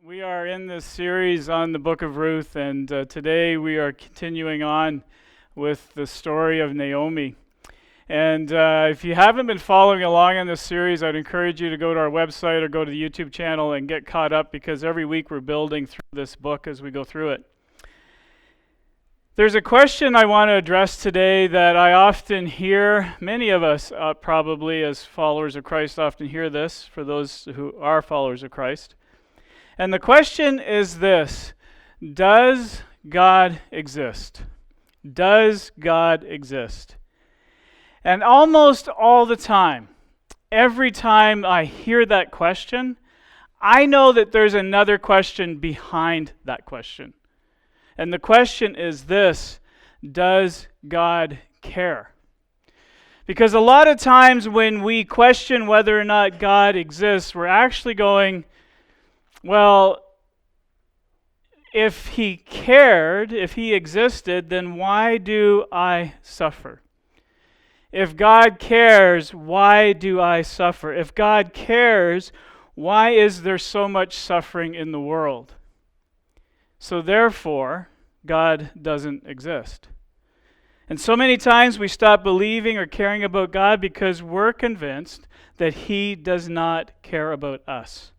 We are in this series on the book of Ruth, and today we are continuing on with the story of Naomi. And if you haven't been following along in this series, I'd encourage you to go to our website or go to the YouTube channel and get caught up because every week we're building through this book as we go through it. There's a question I want to address today that I often hear. Many of us probably as followers of Christ often hear this, for those who are followers of Christ. And the question is this: does God exist? Does God exist? And almost all the time, every time I hear that question, I know that there's another question behind that question. And the question is this: does God care? Because a lot of times when we question whether or not God exists, we're actually going, well, if he cared, if he existed, then why do I suffer? If God cares, why do I suffer? If God cares, why is there so much suffering in the world? So therefore, God doesn't exist. And so many times we stop believing or caring about God because we're convinced that he does not care about us.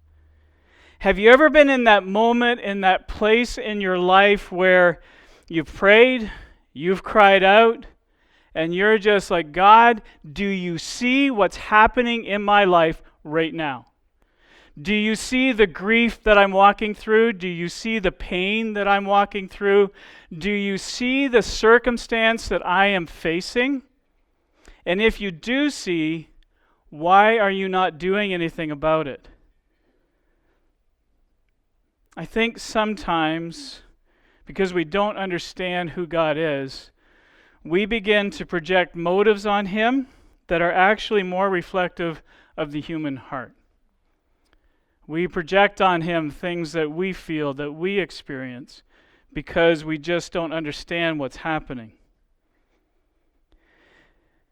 Have you ever been in that moment, in that place in your life where you've prayed, you've cried out, and you're just like, God, do you see what's happening in my life right now? Do you see the grief that I'm walking through? Do you see the pain that I'm walking through? Do you see the circumstance that I am facing? And if you do see, why are you not doing anything about it? I think sometimes, because we don't understand who God is, we begin to project motives on him that are actually more reflective of the human heart. We project on him things that we feel, that we experience, because we just don't understand what's happening.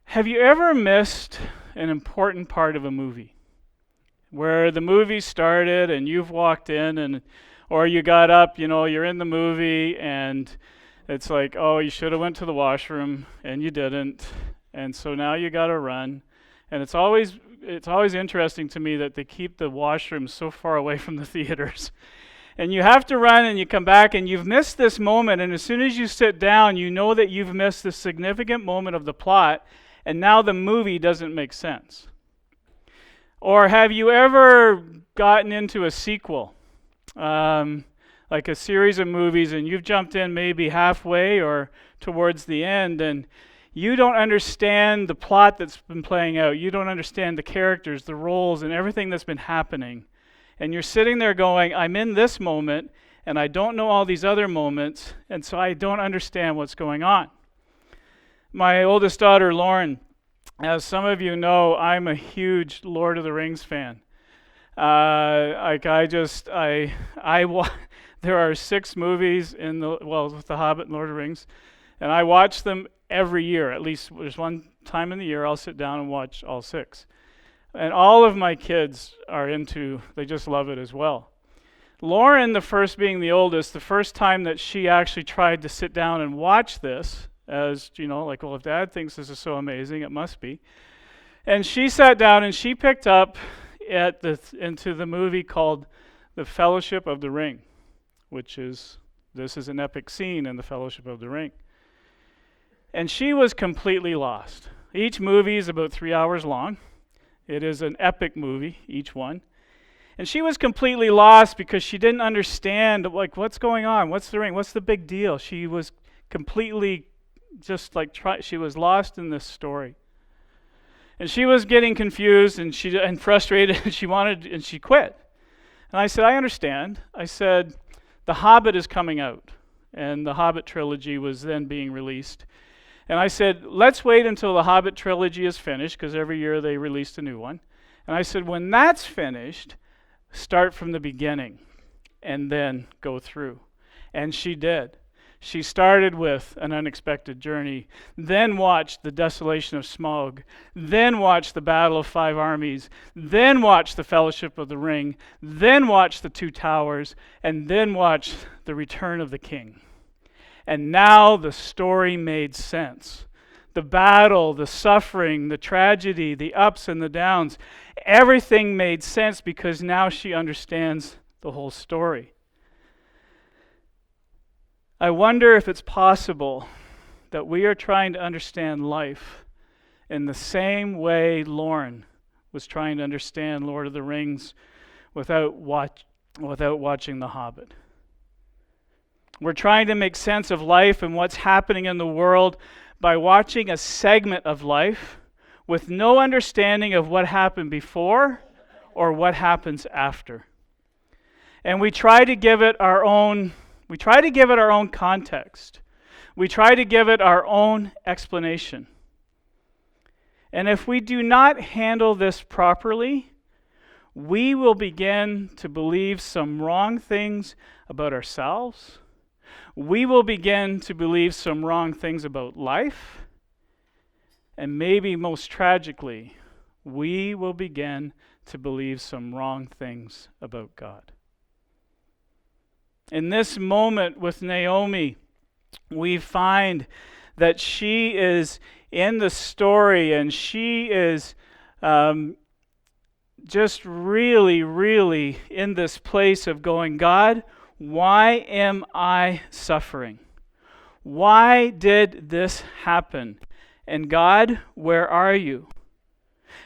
Have you ever missed an important part of a movie? Where the movie started and you've walked in, or you got up, you're in the movie and it's like, oh, you should have went to the washroom and you didn't, and so now you got to run. And it's always interesting to me that they keep the washrooms so far away from the theaters. And you have to run and you come back and you've missed this moment, and as soon as you sit down, you know that you've missed the significant moment of the plot, and now the movie doesn't make sense. Or have you ever gotten into a sequel, like a series of movies, and you've jumped in maybe halfway or towards the end, and you don't understand the plot that's been playing out. You don't understand the characters, the roles, and everything that's been happening. And you're sitting there going, I'm in this moment, and I don't know all these other moments, and so I don't understand what's going on. My oldest daughter, Lauren, as some of you know, I'm a huge Lord of the Rings fan. There are 6 movies with The Hobbit and Lord of the Rings, and I watch them every year. At least there's one time in the year I'll sit down and watch all 6. And all of my kids they just love it as well. Lauren, the first being the oldest, the first time that she actually tried to sit down and watch this, as, if Dad thinks this is so amazing, it must be. And she sat down and she picked up into the movie called The Fellowship of the Ring, this is an epic scene in The Fellowship of the Ring. And she was completely lost. Each movie is about 3 hours long. It is an epic movie, each one. And she was completely lost because she didn't understand, what's going on? What's the ring? What's the big deal? She was completely she was lost in this story. And she was getting confused and frustrated, and she quit. And I said, I understand. I said, The Hobbit is coming out, and the Hobbit trilogy was then being released. And I said, let's wait until the Hobbit trilogy is finished, because every year they released a new one. And I said, when that's finished, start from the beginning and then go through. And she did. She started with an unexpected journey, then watched the desolation of Smaug, then watched the Battle of Five Armies, then watched the Fellowship of the Ring, then watched the Two Towers, and then watched the Return of the King. And now the story made sense. The battle, the suffering, the tragedy, the ups and the downs, everything made sense because now she understands the whole story. I wonder if it's possible that we are trying to understand life in the same way Lauren was trying to understand Lord of the Rings without watching The Hobbit. We're trying to make sense of life and what's happening in the world by watching a segment of life with no understanding of what happened before or what happens after. And we try to give it our own context. We try to give it our own explanation. And if we do not handle this properly, we will begin to believe some wrong things about ourselves. We will begin to believe some wrong things about life. And maybe most tragically, we will begin to believe some wrong things about God. In this moment with Naomi, we find that she is in the story and she is just really, really in this place of going, God, why am I suffering? Why did this happen? And God, where are you?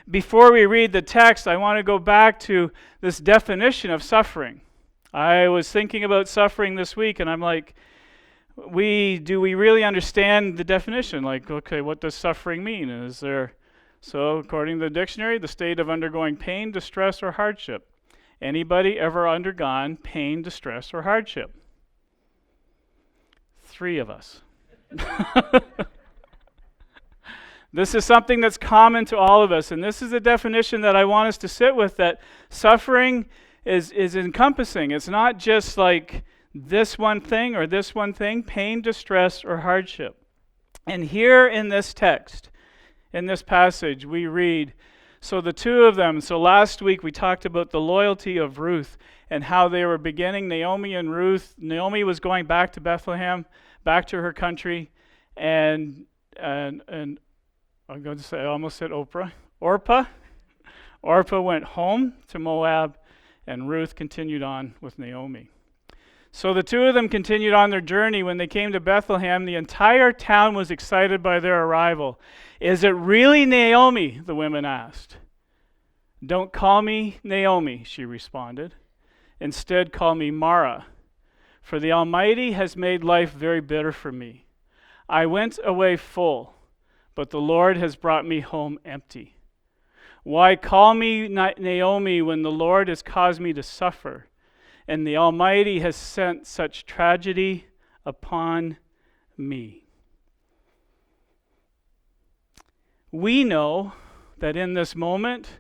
Before we read the text, I want to go back to this definition of suffering. I was thinking about suffering this week, and I'm like, do we really understand the definition? Like, okay, what does suffering mean? So according to the dictionary, the state of undergoing pain, distress, or hardship. Anybody ever undergone pain, distress, or hardship? 3 of us. This is something that's common to all of us, and this is a definition that I want us to sit with, that suffering is encompassing. It's not just like this one thing or this one thing, pain, distress, or hardship. And here in this text, in this passage, we read, so the two of them, so last week we talked about the loyalty of Ruth and how they were beginning, Naomi and Ruth. Naomi was going back to Bethlehem, back to her country, and I'm going to say, I almost said Orpah. Orpah went home to Moab, and Ruth continued on with Naomi. So the two of them continued on their journey. When they came to Bethlehem, the entire town was excited by their arrival. Is it really Naomi? The women asked. Don't call me Naomi, she responded. Instead, call me Mara, for the Almighty has made life very bitter for me. I went away full, but the Lord has brought me home empty. Why call me Naomi when the Lord has caused me to suffer, and the Almighty has sent such tragedy upon me? We know that in this moment,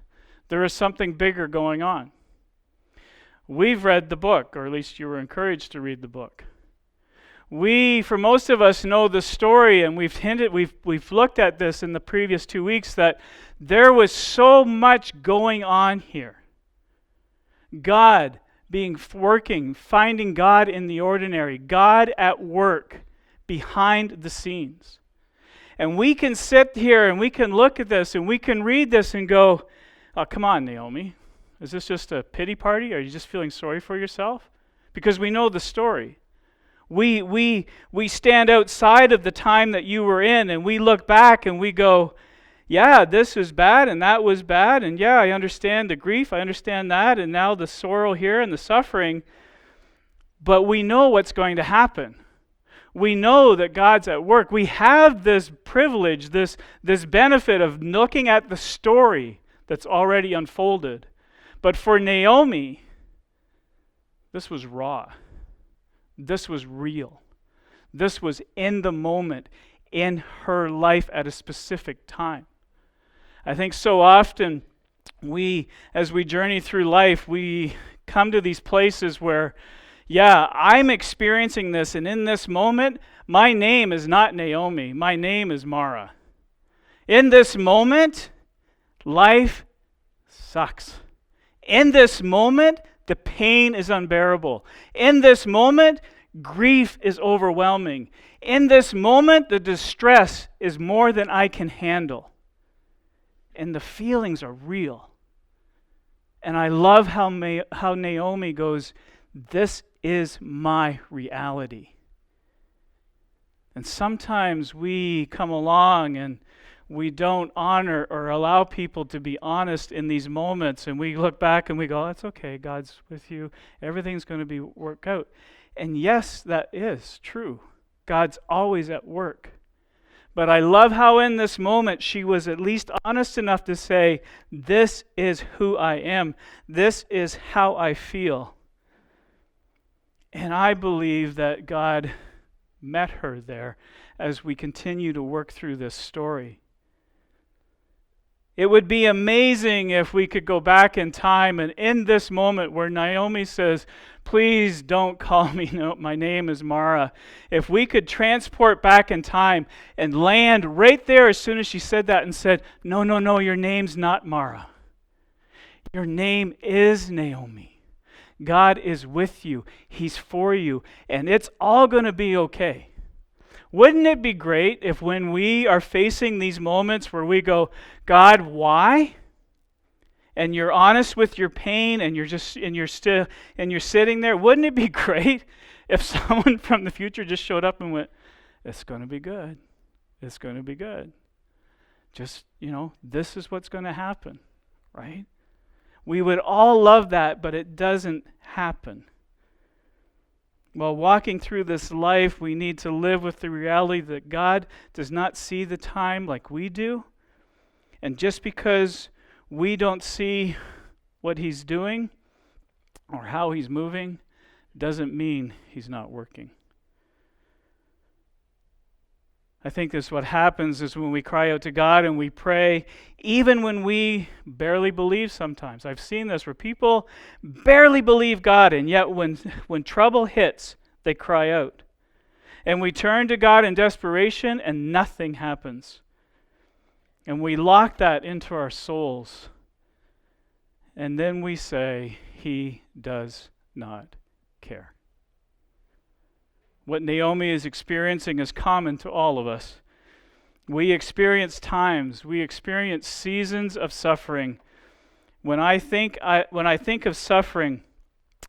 there is something bigger going on. We've read the book, or at least you were encouraged to read the book. We, for most of us, know the story, and we've looked at this in the previous 2 weeks, that there was so much going on here. God working, finding God in the ordinary, God at work behind the scenes. And we can sit here and we can look at this and we can read this and go, oh, come on, Naomi. Is this just a pity party? Are you just feeling sorry for yourself? Because we know the story. We stand outside of the time that you were in, and we look back and we go, yeah, this is bad and that was bad, and yeah, I understand the grief, I understand that, and now the sorrow here and the suffering, but we know what's going to happen. We know that God's at work. We have this privilege, this benefit of looking at the story that's already unfolded. But for Naomi, this was raw. This was real. This was in the moment, in her life at a specific time. I think so often as we journey through life, we come to these places where, Yeah, I'm experiencing this, and in this moment, my name is not Naomi. My name is Mara. In this moment, life sucks. In this moment, the pain is unbearable. In this moment, grief is overwhelming. In this moment, the distress is more than I can handle. And the feelings are real. And I love how Naomi goes, this is my reality. And sometimes we come along and we don't honor or allow people to be honest in these moments, and we look back and we go, it's okay, God's with you. Everything's going to be worked out. And yes, that is true. God's always at work. But I love how in this moment she was at least honest enough to say, this is who I am. This is how I feel. And I believe that God met her there as we continue to work through this story. It would be amazing if we could go back in time and in this moment where Naomi says, please don't call me, no, my name is Mara. If we could transport back in time and land right there as soon as she said that and said, no, your name's not Mara. Your name is Naomi. God is with you. He's for you. And it's all going to be okay. Wouldn't it be great if when we are facing these moments where we go, God, why? And you're honest with your pain and you're sitting there, wouldn't it be great if someone from the future just showed up and went, it's going to be good. It's going to be good. Just, this is what's going to happen, right? We would all love that, but it doesn't happen. While walking through this life, we need to live with the reality that God does not see the time like we do. And just because we don't see what He's doing or how He's moving doesn't mean He's not working. I think this is what happens is when we cry out to God and we pray, even when we barely believe sometimes. I've seen this where people barely believe God, and yet when trouble hits, they cry out. And we turn to God in desperation and nothing happens. And we lock that into our souls. And then we say, He does not care. What Naomi is experiencing is common to all of us. We experience times, we experience seasons of suffering. When I think of suffering,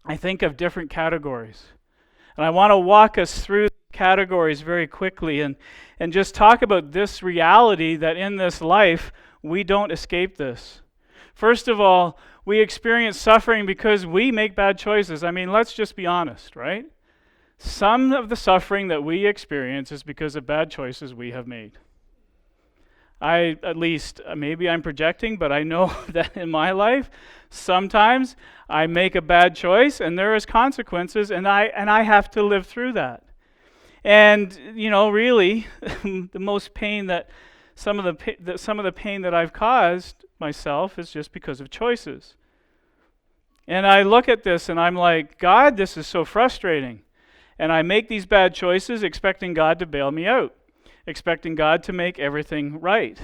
I think of different categories. And I want to walk us through categories very quickly and just talk about this reality that in this life, we don't escape this. First of all, we experience suffering because we make bad choices. I mean, let's just be honest, right? Some of the suffering that we experience is because of bad choices we have made. Maybe I'm projecting, but I know that in my life, sometimes I make a bad choice and there is consequences, and I have to live through that. And really, the most pain that some of the pain that I've caused myself is just because of choices. And I look at this and I'm like, God, this is so frustrating. And I make these bad choices expecting God to bail me out, expecting God to make everything right.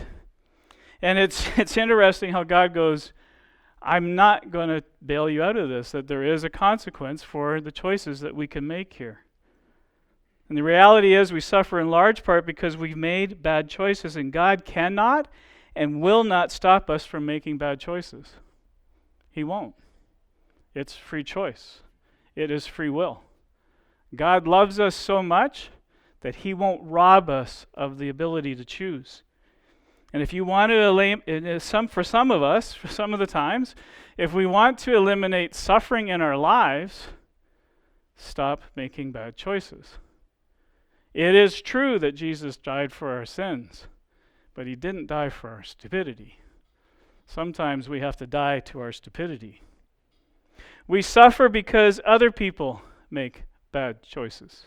And it's interesting how God goes, I'm not going to bail you out of this, that there is a consequence for the choices that we can make here. And the reality is we suffer in large part because we've made bad choices, and God cannot and will not stop us from making bad choices. He won't. It's free choice. It is free will. God loves us so much that He won't rob us of the ability to choose. And if you want to for some of us, for some of the times, if we want to eliminate suffering in our lives, stop making bad choices. It is true that Jesus died for our sins, but He didn't die for our stupidity. Sometimes we have to die to our stupidity. We suffer because other people make bad choices.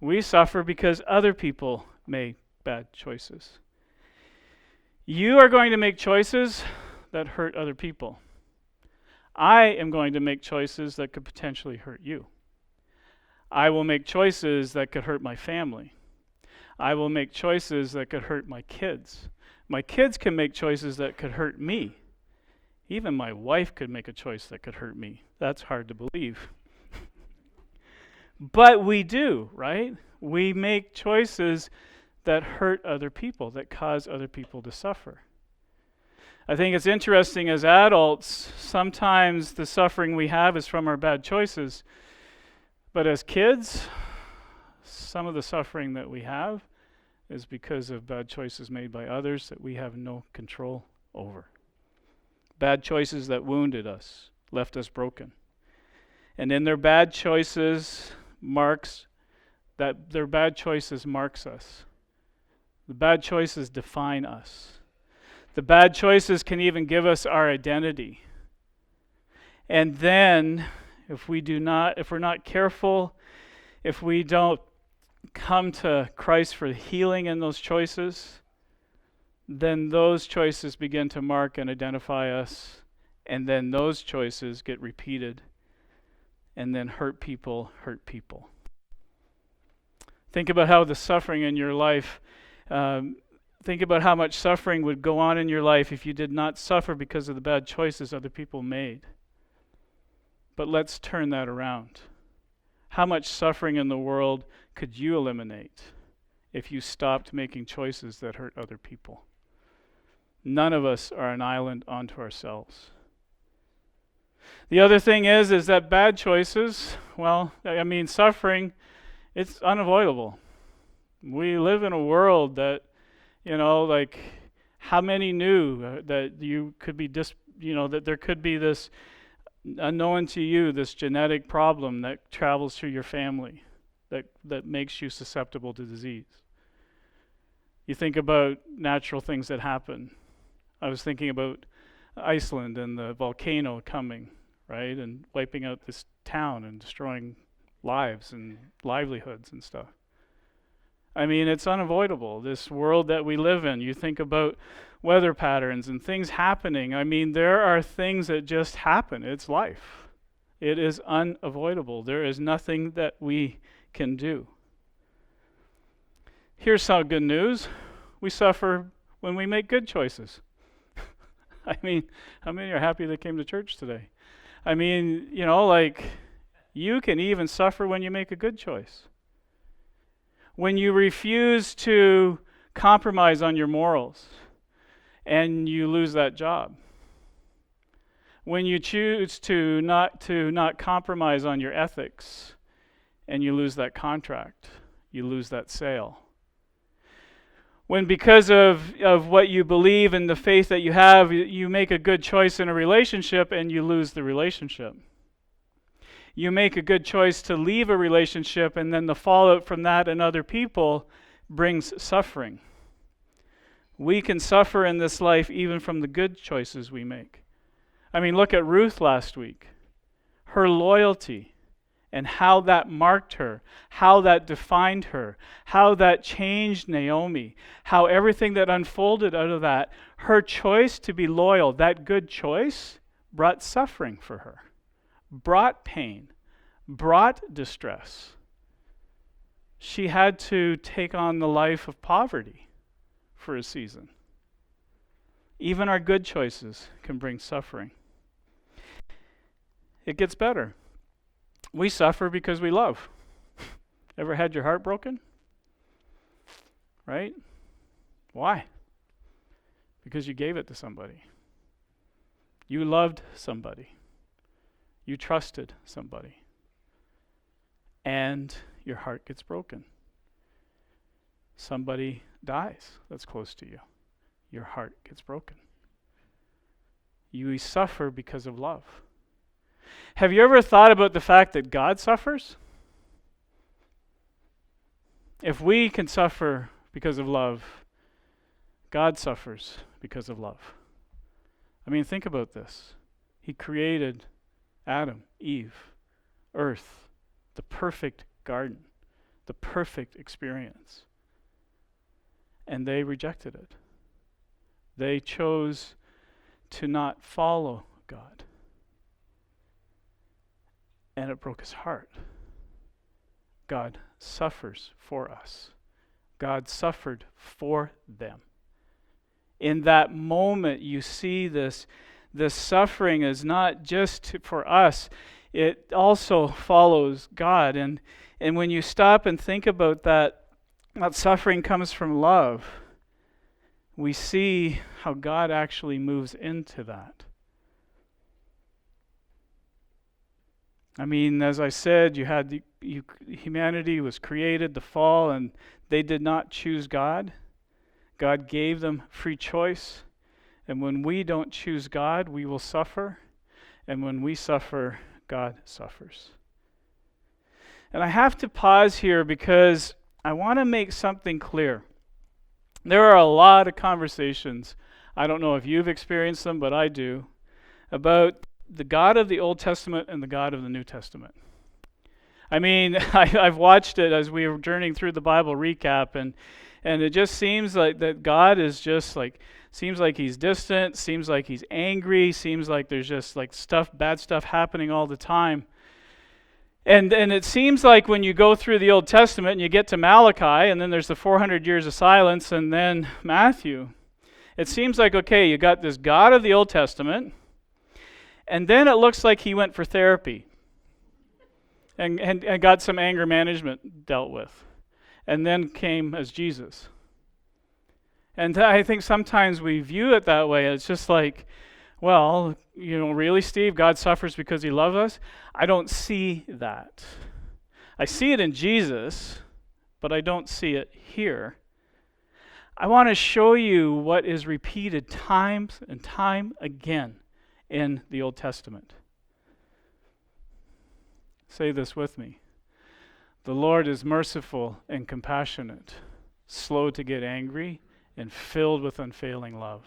We suffer because other people make bad choices. You are going to make choices that hurt other people. I am going to make choices that could potentially hurt you. I will make choices that could hurt my family. I will make choices that could hurt my kids. My kids can make choices that could hurt me. Even my wife could make a choice that could hurt me. That's hard to believe. But we do, right? We make choices that hurt other people, that cause other people to suffer. I think it's interesting as adults, sometimes the suffering we have is from our bad choices. But as kids, some of the suffering that we have is because of bad choices made by others that we have no control over. Bad choices that wounded us, left us broken. And in their bad choices marks us. The bad choices define us. The bad choices can even give us our identity. And then if we're not careful, if we don't come to Christ for healing in those choices, then those choices begin to mark and identify us, and then those choices get repeated, and then hurt people. Think about how the suffering in your life, think about how much suffering would go on in your life if you did not suffer because of the bad choices other people made. But let's turn that around. How much suffering in the world could you eliminate if you stopped making choices that hurt other people? None of us are an island unto ourselves. The other thing is that bad choices, suffering, it's unavoidable. We live in a world that, how many knew that you could be that there could be this unknown to you, this genetic problem that travels through your family that makes you susceptible to disease. You think about natural things that happen. I was thinking about Iceland and the volcano coming, right, and wiping out this town and destroying lives and livelihoods and stuff. I mean, it's unavoidable, this world that we live in. You think about weather patterns and things happening. I mean, there are things that just happen. It's life. It is unavoidable. There is nothing that we can do. Here's some good news. We suffer when we make good choices. I mean, how many are happy they came to church today? I mean, you can even suffer when you make a good choice. When you refuse to compromise on your morals and you lose that job. When you choose to not compromise on your ethics and you lose that contract, you lose that sale. When because of what you believe and the faith that you have, you make a good choice in a relationship and you lose the relationship. You make a good choice to leave a relationship and then the fallout from that and other people brings suffering. We can suffer in this life even from the good choices we make. I mean, look at Ruth last week. Her loyalty and how that marked her, how that defined her, how that changed Naomi, how everything that unfolded out of that, her choice to be loyal, that good choice, brought suffering for her, brought pain, brought distress. She had to take on the life of poverty for a season. Even our good choices can bring suffering. It gets better. We suffer because we love. Ever had your heart broken? Right? Why? Because you gave it to somebody. You loved somebody. You trusted somebody. And your heart gets broken. Somebody dies that's close to you. Your heart gets broken. You suffer because of love. Have you ever thought about the fact that God suffers? If we can suffer because of love, God suffers because of love. I mean, think about this. He created Adam, Eve, earth, the perfect garden, the perfect experience. And they rejected it. They chose to not follow God. And it broke his heart. God suffers for us. God suffered for them. In that moment, you see this suffering is not just for us, it also follows God. And when you stop and think about that suffering comes from love, we see how God actually moves into that. I mean, as I said, humanity was created, the fall, and they did not choose God. God gave them free choice. And when we don't choose God, we will suffer. And when we suffer, God suffers. And I have to pause here because I want to make something clear. There are a lot of conversations, I don't know if you've experienced them, but I do, about the God of the Old Testament and the God of the New Testament. I mean, I've watched it as we were journeying through the Bible recap, and it just seems like that God is just like, seems like he's distant, seems like he's angry, seems like there's just like bad stuff happening all the time. And it seems like when you go through the Old Testament and you get to Malachi, and then there's the 400 years of silence, and then Matthew, it seems like, okay, you got this God of the Old Testament, and then it looks like he went for therapy and got some anger management dealt with, and then came as Jesus. And I think sometimes we view it that way. It's just like, well, really, Steve, God suffers because he loves us? I don't see that. I see it in Jesus, but I don't see it here. I want to show you what is repeated times and time again in the Old Testament. Say this with me. The Lord is merciful and compassionate, slow to get angry, and filled with unfailing love.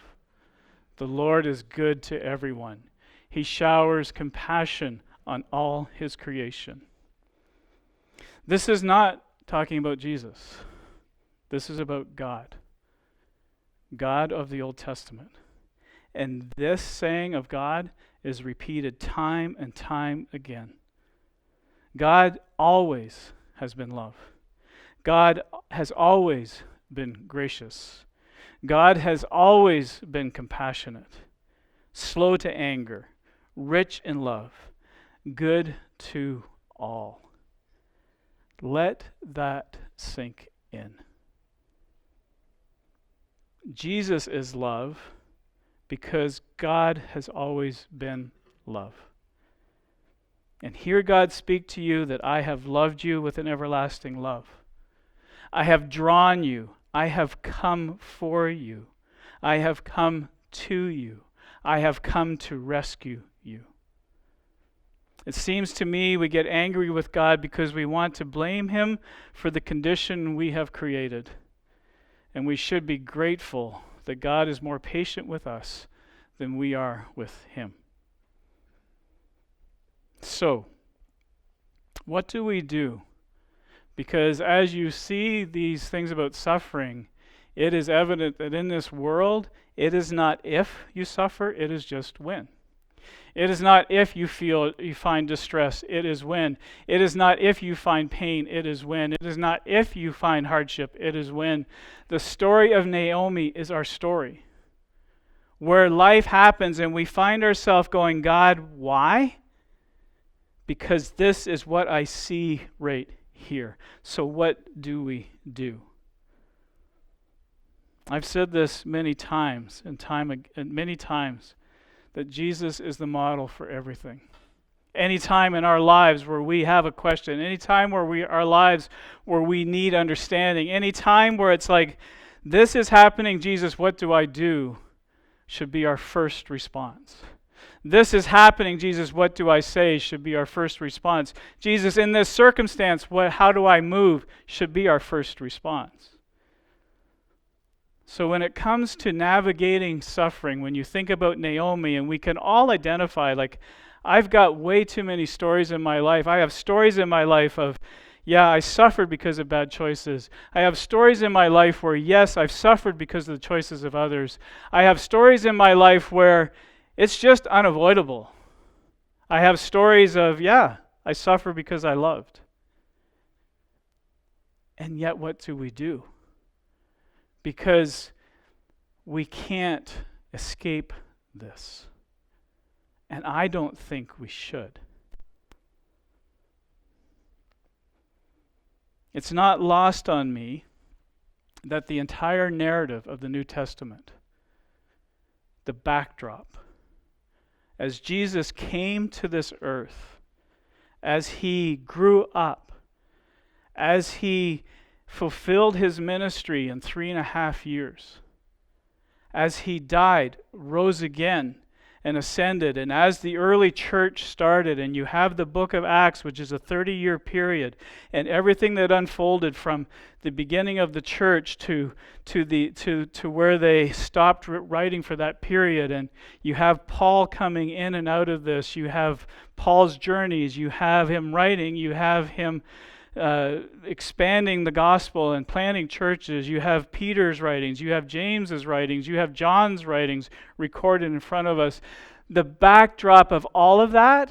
The Lord is good to everyone. He showers compassion on all his creation. This is not talking about Jesus. This is about God. God of the Old Testament. And this saying of God is repeated time and time again. God always has been love. God has always been gracious. God has always been compassionate, slow to anger, rich in love, good to all. Let that sink in. Jesus is love because God has always been love. And hear God speak to you that I have loved you with an everlasting love. I have drawn you. I have come for you. I have come to you. I have come to rescue you. It seems to me we get angry with God because we want to blame him for the condition we have created. And we should be grateful that God is more patient with us than we are with him. So, what do we do? Because as you see these things about suffering, it is evident that in this world, it is not if you suffer, it is just when. It is not if you find distress, it is when. It is not if you find pain, it is when. It is not if you find hardship, it is when. The story of Naomi is our story. Where life happens and we find ourselves going, God, why? Because this is what I see right here. So what do we do? I've said this many times that Jesus is the model for everything. Any time in our lives where we have a question, any time where our lives where we need understanding, any time where it's like, this is happening, Jesus, what do I do? Should be our first response. This is happening, Jesus, what do I say? Should be our first response. Jesus, in this circumstance, how do I move? Should be our first response. So when it comes to navigating suffering, when you think about Naomi, and we can all identify, like, I've got way too many stories in my life. I have stories in my life of, yeah, I suffered because of bad choices. I have stories in my life where, yes, I've suffered because of the choices of others. I have stories in my life where it's just unavoidable. I have stories of, yeah, I suffer because I loved. And yet what do? Because we can't escape this. And I don't think we should. It's not lost on me that the entire narrative of the New Testament, the backdrop, as Jesus came to this earth, as he grew up, as he fulfilled his ministry in 3.5 years, as he died, rose again, and ascended, and as the early church started, and you have the book of Acts, which is a 30-year period, and everything that unfolded from the beginning of the church to where they stopped writing for that period, and you have Paul coming in and out of this, you have Paul's journeys, you have him writing, you have him expanding the gospel and planting churches. You have Peter's writings, you have James's writings, you have John's writings recorded in front of us. The backdrop of all of that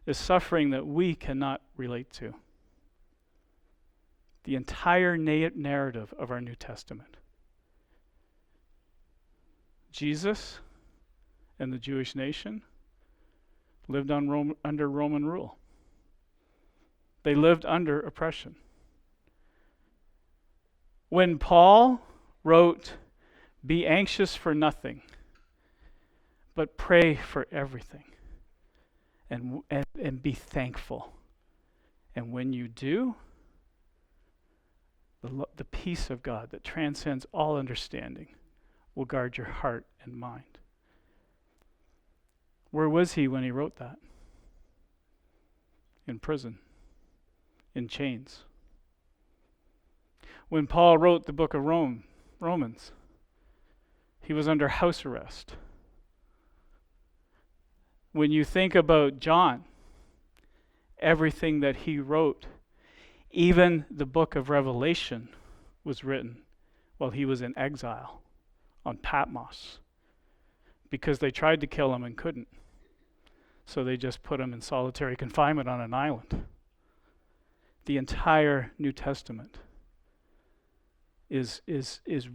is suffering that we cannot relate to. The entire narrative of our New Testament. Jesus and the Jewish nation lived under Roman rule. They lived under oppression. When Paul wrote, "Be anxious for nothing, but pray for everything, and be thankful. And when you do, the peace of God that transcends all understanding will guard your heart and mind." Where was he when he wrote that? In prison. In chains. When Paul wrote the book of Romans, he was under house arrest. When you think about John, everything that he wrote, even the book of Revelation was written while he was in exile on Patmos, because they tried to kill him and couldn't. So they just put him in solitary confinement on an island. The entire New Testament is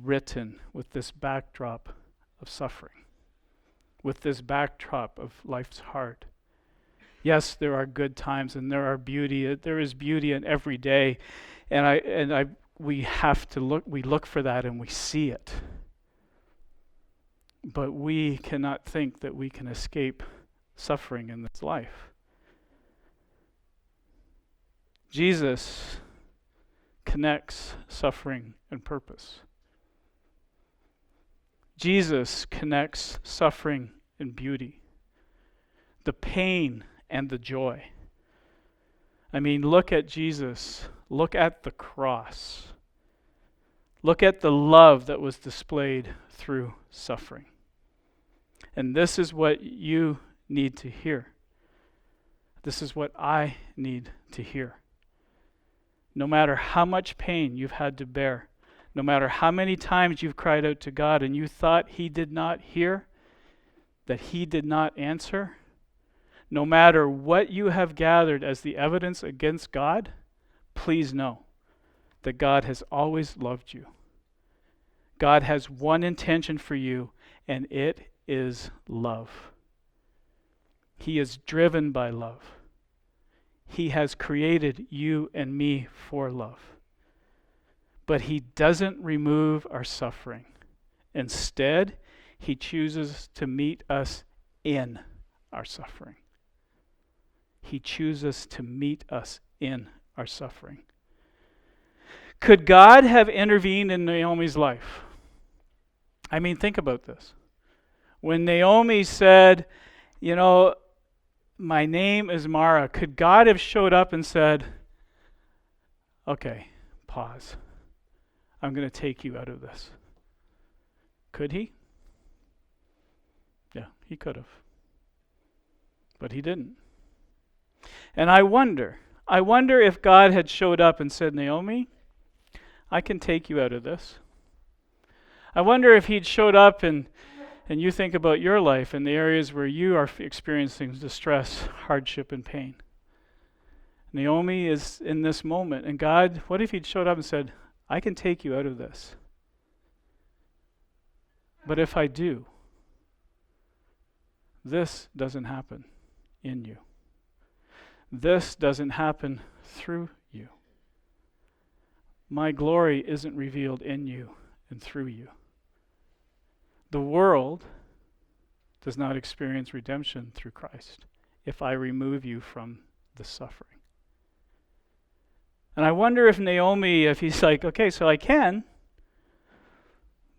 written with this backdrop of suffering, with this backdrop of life's hard. Yes, there are good times and there is beauty in every day, we have to look for that and we see it. But we cannot think that we can escape suffering in this life. Jesus connects suffering and purpose. Jesus connects suffering and beauty, the pain and the joy. I mean, look at Jesus. Look at the cross. Look at the love that was displayed through suffering. And this is what you need to hear. This is what I need to hear. No matter how much pain you've had to bear, no matter how many times you've cried out to God and you thought he did not hear, that he did not answer, no matter what you have gathered as the evidence against God, please know that God has always loved you. God has one intention for you, and it is love. He is driven by love. He has created you and me for love. But he doesn't remove our suffering. Instead, he chooses to meet us in our suffering. He chooses to meet us in our suffering. Could God have intervened in Naomi's life? I mean, think about this. When Naomi said, my name is Mara, could God have showed up and said, okay, pause. I'm going to take you out of this. Could he? Yeah, he could have. But he didn't. And I wonder if God had showed up and said, Naomi, I can take you out of this. I wonder if he'd showed up and you think about your life and the areas where you are experiencing distress, hardship, and pain. Naomi is in this moment, and God, what if He'd showed up and said, I can take you out of this. But if I do, this doesn't happen in you. This doesn't happen through you. My glory isn't revealed in you and through you. The world does not experience redemption through Christ if I remove you from the suffering. And I wonder if Naomi, if he's like, okay, so I can,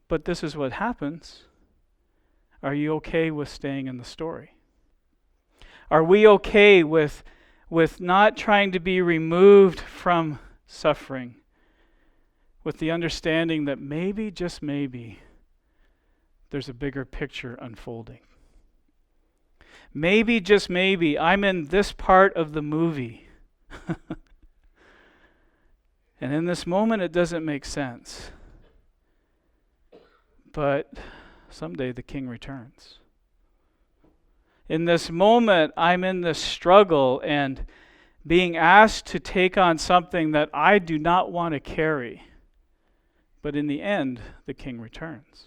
but this is what happens. Are you okay with staying in the story? Are we okay with not trying to be removed from suffering, with the understanding that maybe, just maybe, there's a bigger picture unfolding? Maybe, just maybe, I'm in this part of the movie. And in this moment, it doesn't make sense. But someday the King returns. In this moment, I'm in this struggle and being asked to take on something that I do not want to carry. But in the end, the King returns.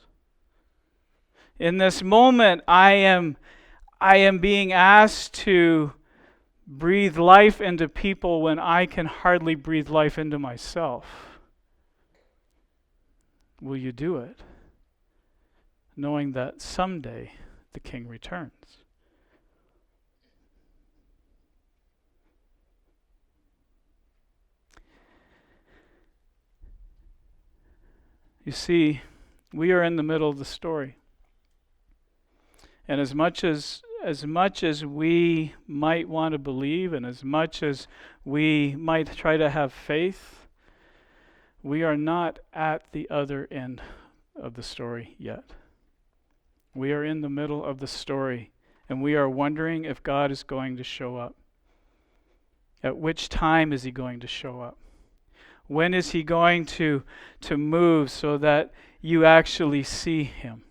In this moment, I am being asked to breathe life into people when I can hardly breathe life into myself. Will you do it? Knowing that someday the King returns. You see, we are in the middle of the story. And as much as we might want to believe, and as much as we might try to have faith, we are not at the other end of the story yet. We are in the middle of the story, and we are wondering if God is going to show up. At which time is He going to show up? When is He going to move so that you actually see Him?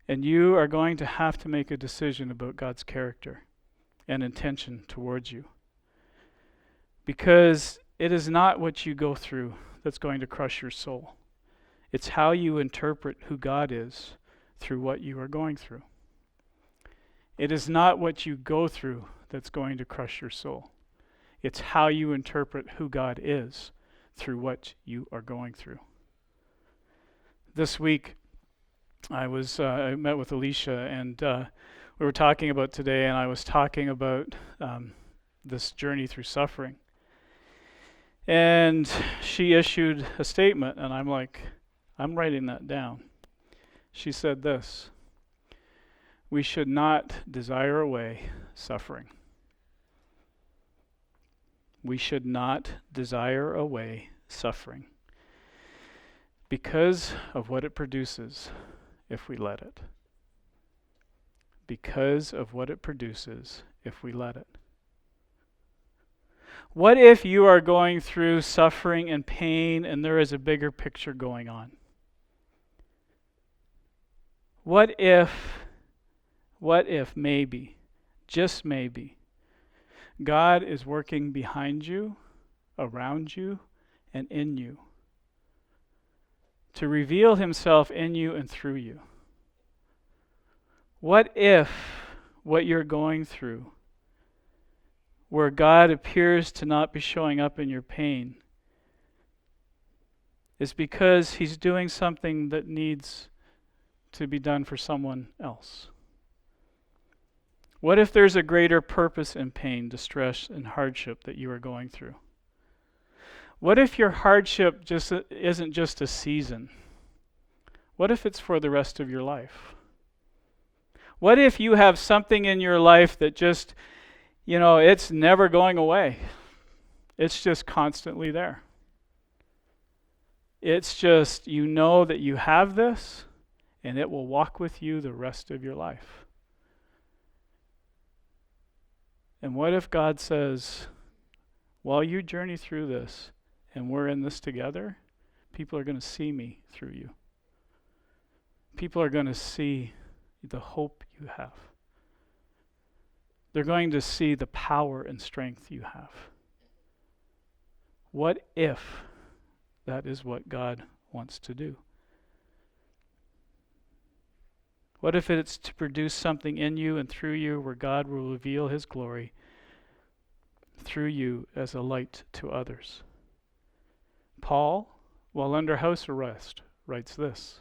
And you are going to have to make a decision about God's character and intention towards you. Because it is not what you go through that's going to crush your soul. It's how you interpret who God is through what you are going through. It is not what you go through that's going to crush your soul. It's how you interpret who God is through what you are going through. This week, I met with Alicia, and we were talking about today, and I was talking about this journey through suffering. And she issued a statement, and I'm like, I'm writing that down. She said this: we should not desire away suffering. We should not desire away suffering because of what it produces if we let it. Because of what it produces if we let it. What if you are going through suffering and pain and there is a bigger picture going on? What if maybe, just maybe, God is working behind you, around you, and in you to reveal Himself in you and through you? What if what you're going through, where God appears to not be showing up in your pain, is because He's doing something that needs to be done for someone else? What if there's a greater purpose in pain, distress, and hardship that you are going through? What if your hardship just isn't just a season? What if it's for the rest of your life? What if you have something in your life that just, it's never going away? It's just constantly there. It's just, you know that you have this, and it will walk with you the rest of your life. And what if God says, while you journey through this, and we're in this together, people are going to see me through you. People are going to see the hope you have. They're going to see the power and strength you have. What if that is what God wants to do? What if it's to produce something in you and through you where God will reveal his glory through you as a light to others? Paul, while under house arrest, writes this: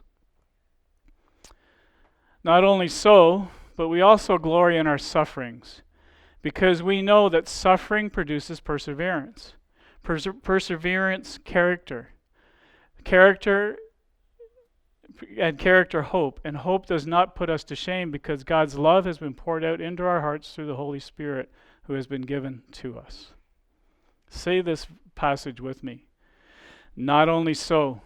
"Not only so, but we also glory in our sufferings, because we know that suffering produces perseverance. Perseverance, character. Character hope. And hope does not put us to shame, because God's love has been poured out into our hearts through the Holy Spirit who has been given to us." Say this passage with me. Not only so,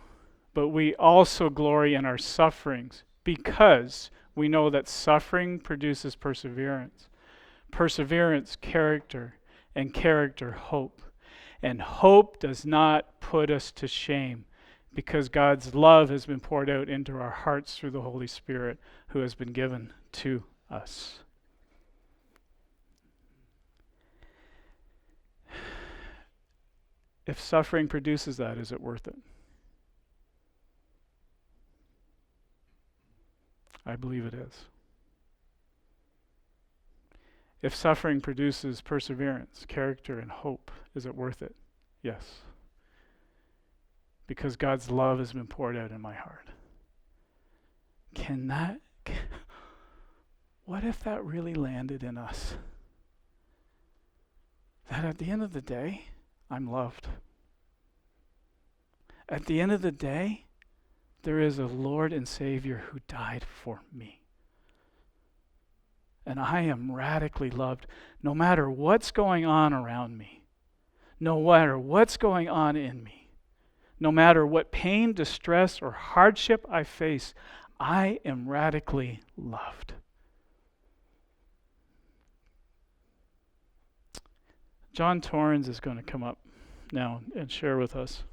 but we also glory in our sufferings, because we know that suffering produces perseverance. Perseverance, character, and character, hope. And hope does not put us to shame, because God's love has been poured out into our hearts through the Holy Spirit who has been given to us. If suffering produces that, is it worth it? I believe it is. If suffering produces perseverance, character, and hope, is it worth it? Yes. Because God's love has been poured out in my heart. What if that really landed in us? That at the end of the day, I'm loved. At the end of the day, there is a Lord and Savior who died for me. And I am radically loved no matter what's going on around me, no matter what's going on in me, no matter what pain, distress, or hardship I face. I am radically loved. John Torrens is going to come up now and share with us.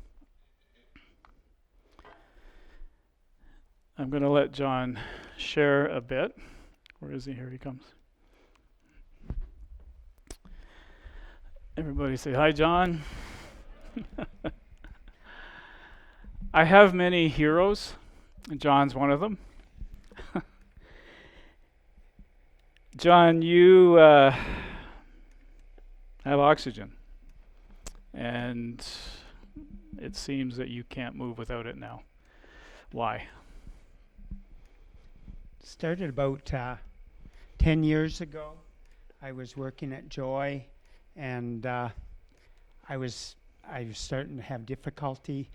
I'm going to let John share a bit. Where is he? Here he comes. Everybody say hi, John. I have many heroes, and John's one of them. John, you have oxygen, and it seems that you can't move without it now. Why? Started about 10 years ago. I was working at Joy, and I was starting to have difficulty.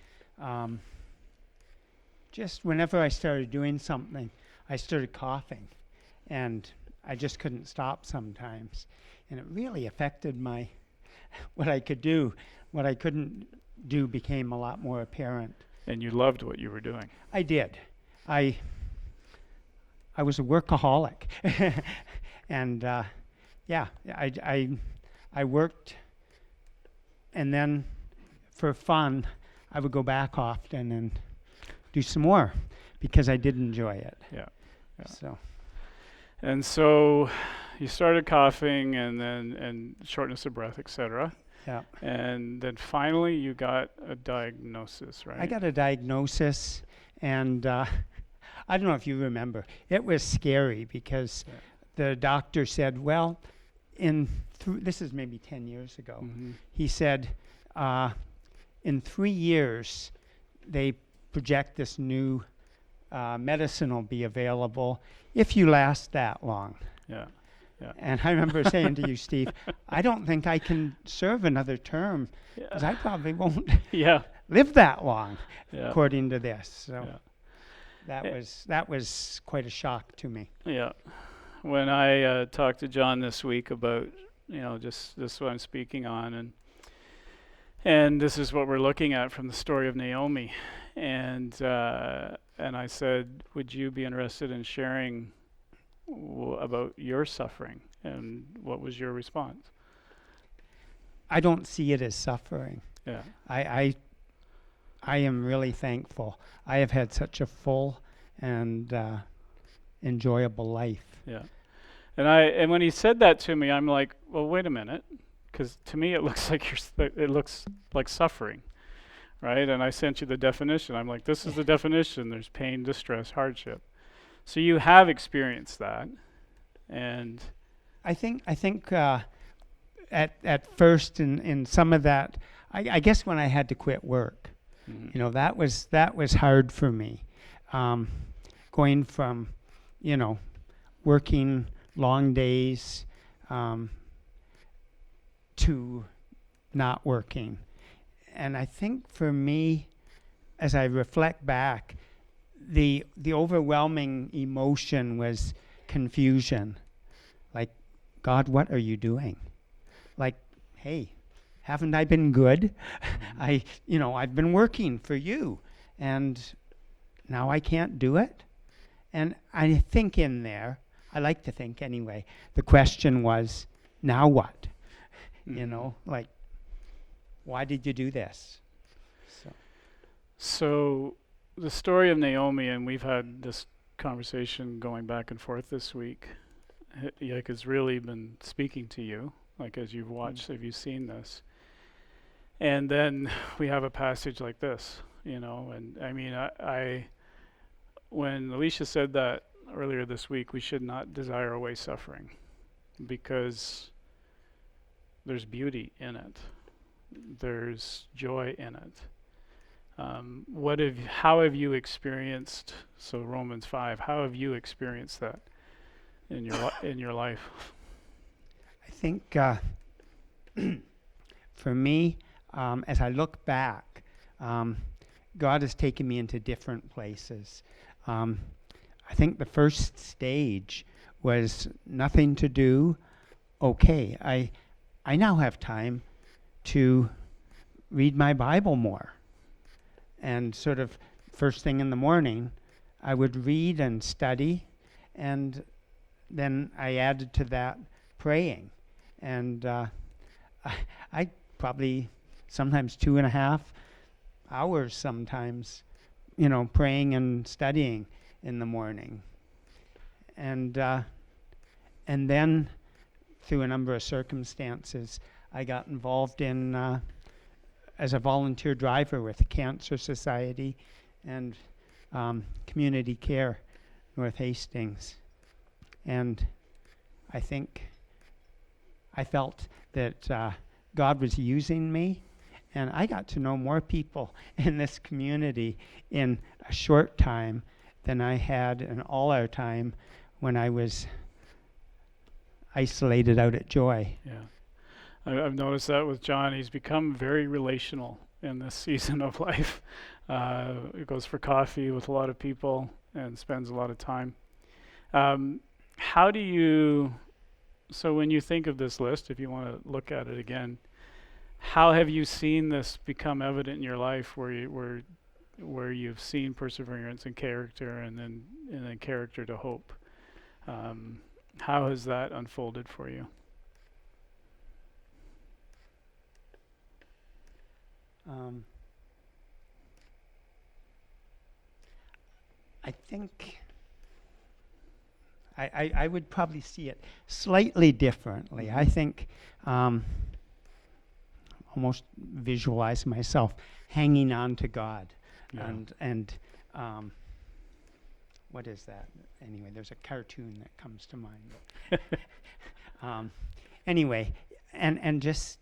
Just whenever I started doing something, I started coughing, and I just couldn't stop sometimes. And it really affected what I could do. What I couldn't do became a lot more apparent. And you loved what you were doing. I did. I was a workaholic. And I worked, and then for fun, I would go back often and do some more because I did enjoy it. Yeah. So you started coughing, and shortness of breath, etc. yeah. And then finally you got a diagnosis, right? I got a diagnosis, and I don't know if you remember. It was scary because the doctor said, well, this is maybe 10 years ago. Mm-hmm. He said, in 3 years, they project this new medicine will be available if you last that long. Yeah. And I remember saying to you, Steve, I don't think I can serve another term because I probably won't live that long, according to this. So that was quite a shock to me. Yeah. When I talked to John this week about, just this is what I'm speaking on, and this is what we're looking at from the story of Naomi, and I said, would you be interested in sharing about your suffering? And what was your response? I don't see it as suffering. Yeah. I am really thankful. I have had such a full and enjoyable life. Yeah. And when he said that to me, I'm like, well, wait a minute, because to me it looks like it looks like suffering, right? And I sent you the definition. I'm like, this is the definition. There's pain, distress, hardship. So you have experienced that, and I think at first in some of that, I guess when I had to quit work, that was hard for me, going from, working long days, to not working. And I think for me, as I reflect back, the overwhelming emotion was confusion. Like, God, what are you doing? Like, hey, haven't I been good? I've been working for you, and now I can't do it. And I think in there, I like to think anyway, the question was, now what? Like, why did you do this? So the story of Naomi, and we've had this conversation going back and forth this week, like, has really been speaking to you, like, as you've watched, have you seen this? And then we have a passage like this, and I mean, I when Alicia said that earlier this week, we should not desire away suffering, because there's beauty in it. There's joy in it. How have you experienced, so Romans 5, how have you experienced that in your life? I think for me, as I look back, God has taken me into different places. I think the first stage was nothing to do. Okay, I now have time to read my Bible more. And sort of first thing in the morning, I would read and study, and then I added to that praying. And I probably sometimes 2.5 hours sometimes, praying and studying in the morning. And then through a number of circumstances, I got involved in as a volunteer driver with the Cancer Society and Community Care North Hastings. And I think I felt that God was using me, and I got to know more people in this community in a short time than I had in all our time when I was isolated out at Joy. Yeah. I've noticed that with John. He's become very relational in this season of life. He goes for coffee with a lot of people and spends a lot of time. So when you think of this list, if you want to look at it again, how have you seen this become evident in your life, where you've seen perseverance and character, and then character to hope? How has that unfolded for you? I think I would probably see it slightly differently. I think almost visualize myself hanging on to God. Yeah. And what is that? Anyway, there's a cartoon that comes to mind. Anyway, and just,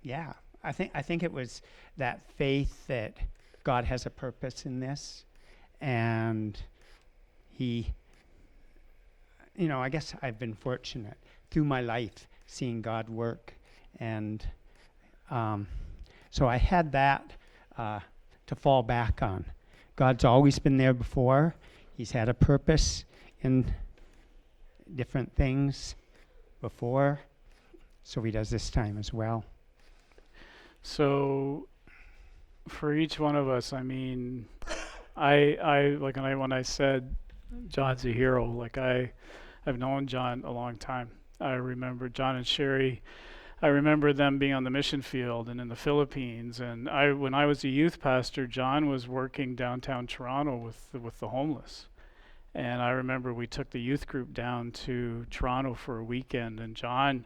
yeah, I think it was that faith that God has a purpose in this, and He, I guess I've been fortunate through my life seeing God work, and so I had that to fall back on. God's always been there before. He's had a purpose in different things before, so He does this time as well. So for each one of us, I mean, I when I said John's a hero, like I've known John a long time. I remember John and Sherry. I remember them being on the mission field and in the Philippines. And when I was a youth pastor, John was working downtown Toronto with the homeless. And I remember we took the youth group down to Toronto for a weekend, and John,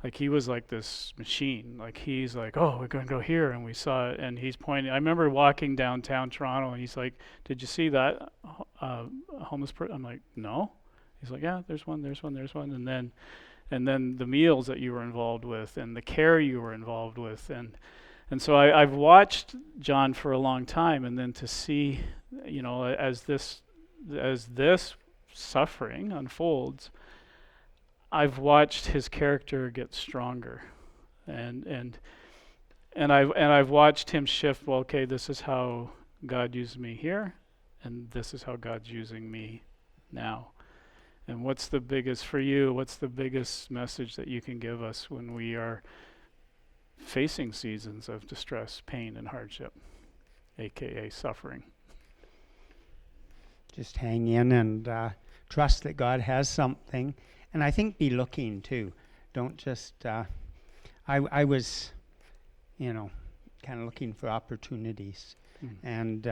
like, he was like this machine. Like, he's like, oh, we're going to go here. And we saw it, and he's pointing. I remember walking downtown Toronto, and he's like, did you see that homeless person? I'm like, no. He's like, yeah, there's one. And then the meals that you were involved with, and the care you were involved with. And so I've watched John for a long time, and then to see, as this suffering unfolds, I've watched his character get stronger, and I've watched him shift. Well, okay, this is how God used me here, and this is how God's using me now. And what's the biggest for you? What's the biggest message that you can give us when we are facing seasons of distress, pain, and hardship, aka suffering? Just hang in and trust that God has something. And I think be looking too. Don't just, I was, kind of looking for opportunities. And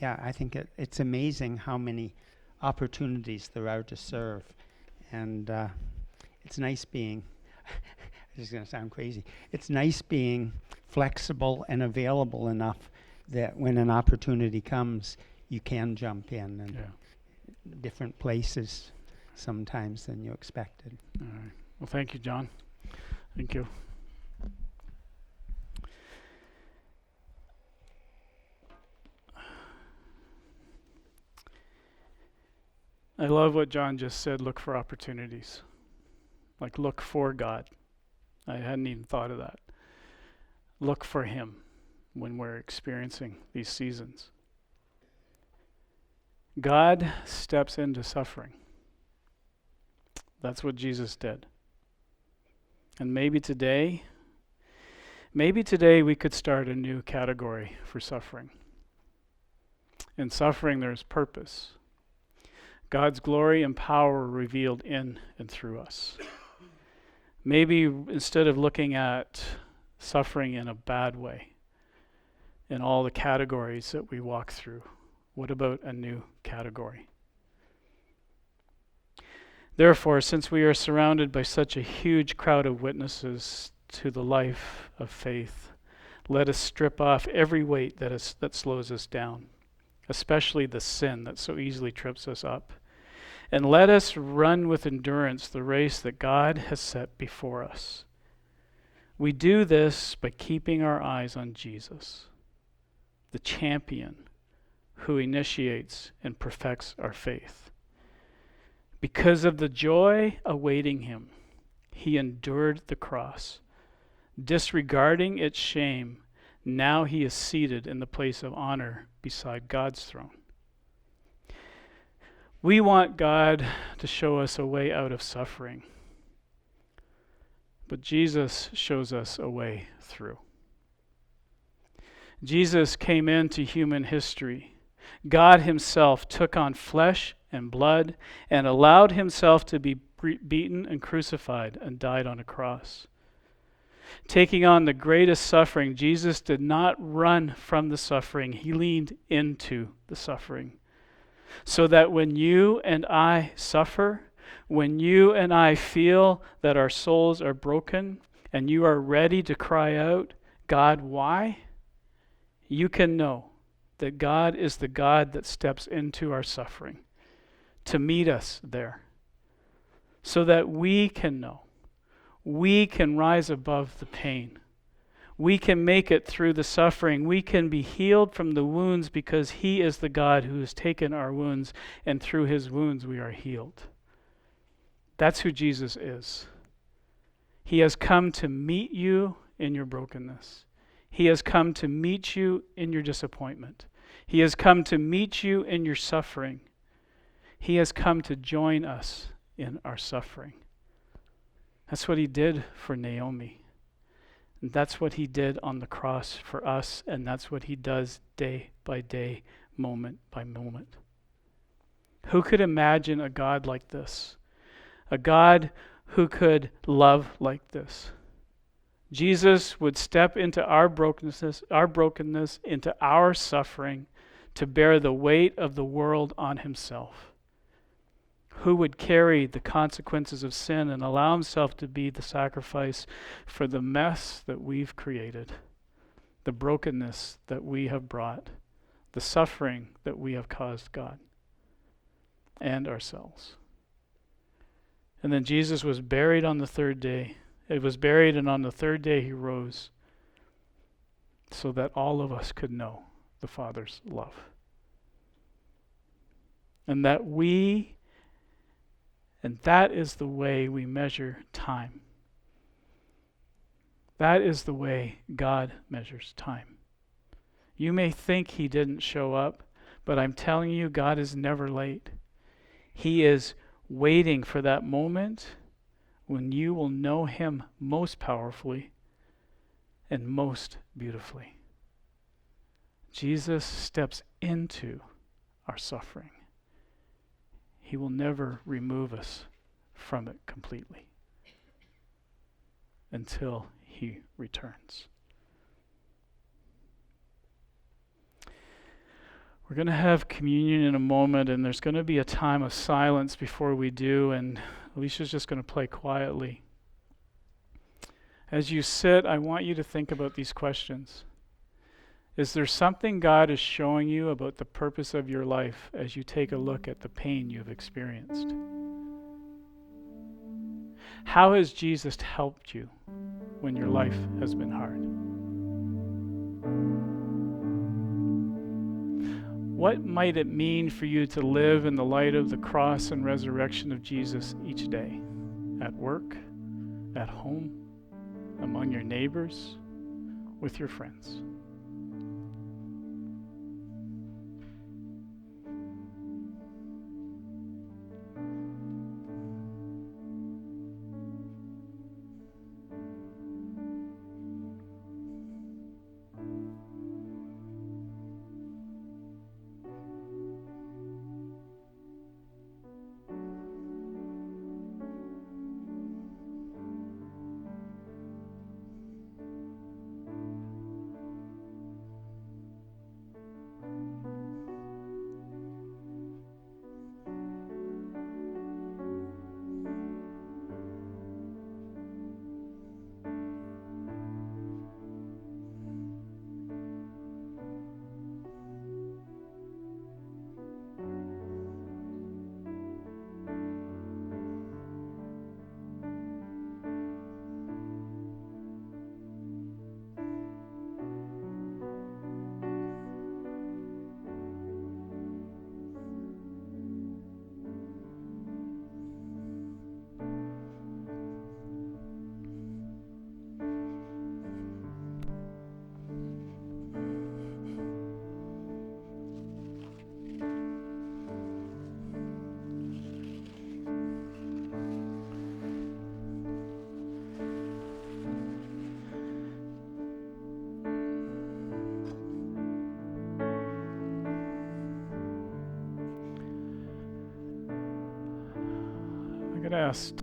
I think it's amazing how many opportunities there are to serve. And it's nice being, this is going to sound crazy, it's nice being flexible and available enough that when an opportunity comes, you can jump in and different places sometimes than you expected. All right. Well, thank you, John. Thank you. I love what John just said, look for opportunities. Like, look for God. I hadn't even thought of that. Look for him when we're experiencing these seasons. God steps into suffering. That's what Jesus did. And maybe today we could start a new category for suffering. In suffering, there's purpose. God's glory and power revealed in and through us. Maybe instead of looking at suffering in a bad way, in all the categories that we walk through, what about a new category? Therefore, since we are surrounded by such a huge crowd of witnesses to the life of faith, let us strip off every weight that slows us down, especially the sin that so easily trips us up. And let us run with endurance the race that God has set before us. We do this by keeping our eyes on Jesus, the champion who initiates and perfects our faith. Because of the joy awaiting him, he endured the cross. Disregarding its shame, now he is seated in the place of honor beside God's throne. We want God to show us a way out of suffering, but Jesus shows us a way through. Jesus came into human history. God himself took on flesh and blood and allowed himself to be beaten and crucified and died on a cross. Taking on the greatest suffering, Jesus did not run from the suffering. He leaned into the suffering. So that when you and I suffer, when you and I feel that our souls are broken and you are ready to cry out, God, why? You can know that God is the God that steps into our suffering to meet us there, so that we can know, we can rise above the pain. We can make it through the suffering. We can be healed from the wounds because he is the God who has taken our wounds, and through his wounds we are healed. That's who Jesus is. He has come to meet you in your brokenness. He has come to meet you in your disappointment. He has come to meet you in your suffering. He has come to join us in our suffering. That's what he did for Naomi. And that's what he did on the cross for us, and that's what he does day by day, moment by moment. Who could imagine a God like this? A God who could love like this? Jesus would step into our brokenness, into our suffering, to bear the weight of the world on himself, who would carry the consequences of sin and allow himself to be the sacrifice for the mess that we've created, the brokenness that we have brought, the suffering that we have caused God and ourselves. And then Jesus was buried on the third day. He was buried, and on the third day he rose so that all of us could know the Father's love. And that is the way we measure time. That is the way God measures time. You may think he didn't show up, but I'm telling you, God is never late. He is waiting for that moment when you will know him most powerfully and most beautifully. Jesus steps into our suffering. He will never remove us from it completely until he returns. We're going to have communion in a moment, and there's going to be a time of silence before we do, and Alicia's just going to play quietly. As you sit, I want you to think about these questions. Is there something God is showing you about the purpose of your life as you take a look at the pain you've experienced? How has Jesus helped you when your life has been hard? What might it mean for you to live in the light of the cross and resurrection of Jesus each day? At work, at home, among your neighbors, with your friends? I'm going to ask